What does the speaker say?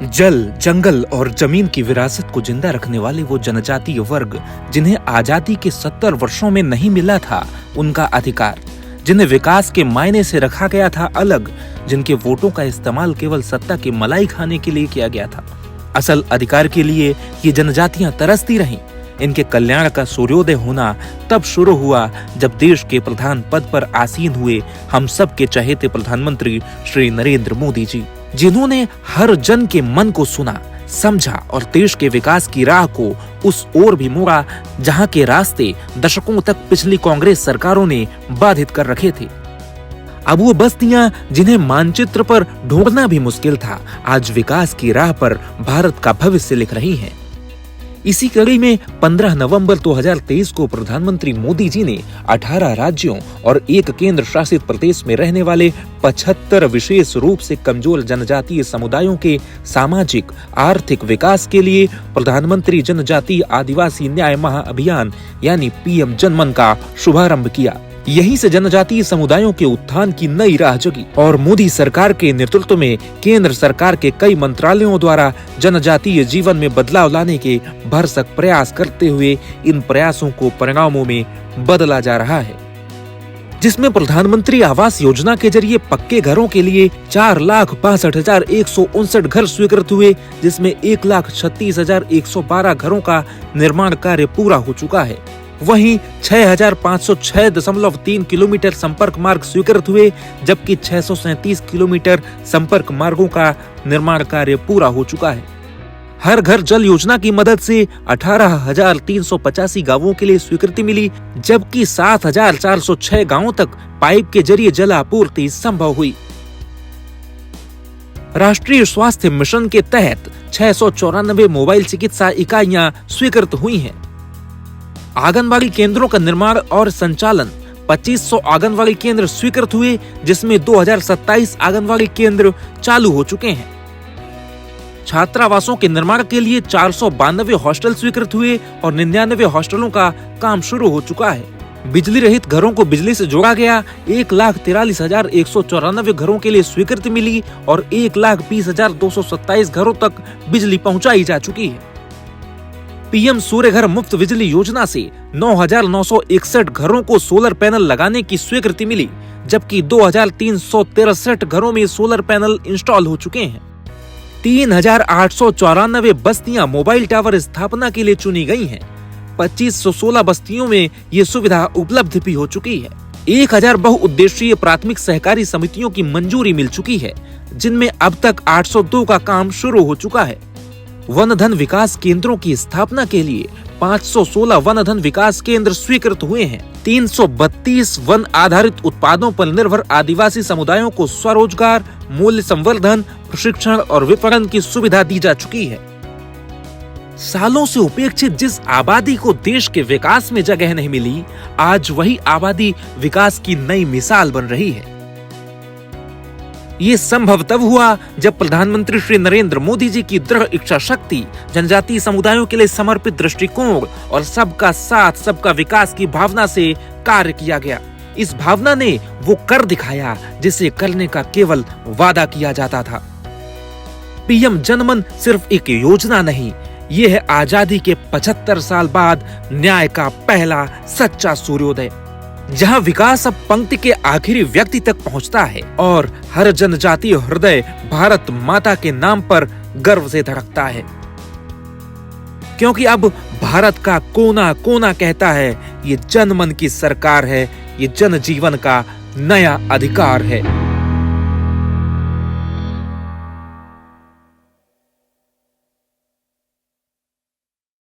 जल, जंगल और जमीन की विरासत को जिंदा रखने वाले वो जनजातीय वर्ग जिन्हें आजादी के 70 वर्षों में नहीं मिला था उनका अधिकार, जिन्हें विकास के मायने से रखा गया था अलग, जिनके वोटों का इस्तेमाल केवल सत्ता की मलाई खाने के लिए किया गया था। असल अधिकार के लिए ये जनजातियां तरसती रहीं। इनके कल्याण का सूर्योदय होना तब शुरू हुआ जब देश के प्रधान पद पर आसीन हुए हम सब के चहेते प्रधानमंत्री श्री नरेंद्र मोदी जी, जिन्होंने हर जन के मन को सुना, समझा और देश के विकास की राह को उस ओर भी मोड़ा जहां के रास्ते दशकों तक पिछली कांग्रेस सरकारों ने बाधित कर रखे थे। अब वो बस्तियां जिन्हें मानचित्र पर ढूंढना भी मुश्किल था, आज विकास की राह पर भारत का भविष्य लिख रही हैं। इसी कड़ी में 15 नवंबर 2023 को प्रधानमंत्री मोदी जी ने 18 राज्यों और एक केंद्र शासित प्रदेश में रहने वाले 75 विशेष रूप से कमजोर जनजातीय समुदायों के सामाजिक आर्थिक विकास के लिए प्रधानमंत्री जनजातीय आदिवासी न्याय महाअभियान यानी पीएम जनमन का शुभारंभ किया। यहीं से जनजातीय समुदायों के उत्थान की नई राह जगी और मोदी सरकार के नेतृत्व में केंद्र सरकार के कई मंत्रालयों द्वारा जनजातीय जीवन में बदलाव लाने के भरसक प्रयास करते हुए इन प्रयासों को परिणामों में बदला जा रहा है, जिसमें प्रधानमंत्री आवास योजना के जरिए पक्के घरों के लिए 4,62,159 घर स्वीकृत हुए, जिसमें 1,36,112 घरों का निर्माण कार्य पूरा हो चुका है। वहीं 6,506.3 किलोमीटर संपर्क मार्ग स्वीकृत हुए, जबकि 637 किलोमीटर संपर्क मार्गों का निर्माण कार्य पूरा हो चुका है। हर घर जल योजना की मदद से 18,385 गांवों के लिए स्वीकृति मिली, जबकि 7,406 गांवों तक पाइप के जरिए जल आपूर्ति संभव हुई। राष्ट्रीय स्वास्थ्य मिशन के तहत 694 मोबाइल चिकित्सा इकाइयां स्वीकृत हुई हैं। आंगनबाड़ी केंद्रों का निर्माण और संचालन 2500 आंगनबाड़ी केंद्र स्वीकृत हुए, जिसमें 2027 आंगनबाड़ी केंद्र चालू हो चुके हैं। छात्रावासों के निर्माण के लिए 492 हॉस्टल स्वीकृत हुए और 99 हॉस्टलों का काम शुरू हो चुका है। बिजली रहित घरों को बिजली से जोड़ा गया, 1,43,194 घरों के लिए स्वीकृति मिली और 1,20,227 घरों तक बिजली पहुंचाई जा चुकी है। पीएम सूर्य घर मुफ्त बिजली योजना से 9,961 घरों को सोलर पैनल लगाने की स्वीकृति मिली, जबकि 2,363 घरों में सोलर पैनल इंस्टॉल हो चुके हैं। 3,894 बस्तियां मोबाइल टावर स्थापना के लिए चुनी गई हैं। 2,516 बस्तियों में ये सुविधा उपलब्ध भी हो चुकी है। 1,000 बहुउद्देशीय प्राथमिक सहकारी समितियों की मंजूरी मिल चुकी है, जिनमें अब तक 802 का काम शुरू हो चुका है। वन धन विकास केंद्रों की स्थापना के लिए 516 वन धन विकास केंद्र स्वीकृत हुए हैं। 332 वन आधारित उत्पादों पर निर्भर आदिवासी समुदायों को स्वरोजगार, मूल्य संवर्धन, प्रशिक्षण और विपणन की सुविधा दी जा चुकी है। सालों से उपेक्षित जिस आबादी को देश के विकास में जगह नहीं मिली, आज वही आबादी विकास की नई मिसाल बन रही है। ये संभव तब हुआ जब प्रधानमंत्री श्री नरेंद्र मोदी जी की दृढ़ इच्छा शक्ति, जनजातीय समुदायों के लिए समर्पित दृष्टिकोण और सबका साथ सबका विकास की भावना से कार्य किया गया। इस भावना ने वो कर दिखाया जिसे करने का केवल वादा किया जाता था। पीएम जनमन सिर्फ एक योजना नहीं, ये है आजादी के 75 साल बाद न्याय का पहला सच्चा सूर्योदय, जहां विकास अब पंक्ति के आखिरी व्यक्ति तक पहुंचता है और हर जनजातीय हृदय भारत माता के नाम पर गर्व से धड़कता है, क्योंकि अब भारत का कोना कोना कहता है ये जनमन की सरकार है, ये जनजीवन का नया अधिकार है।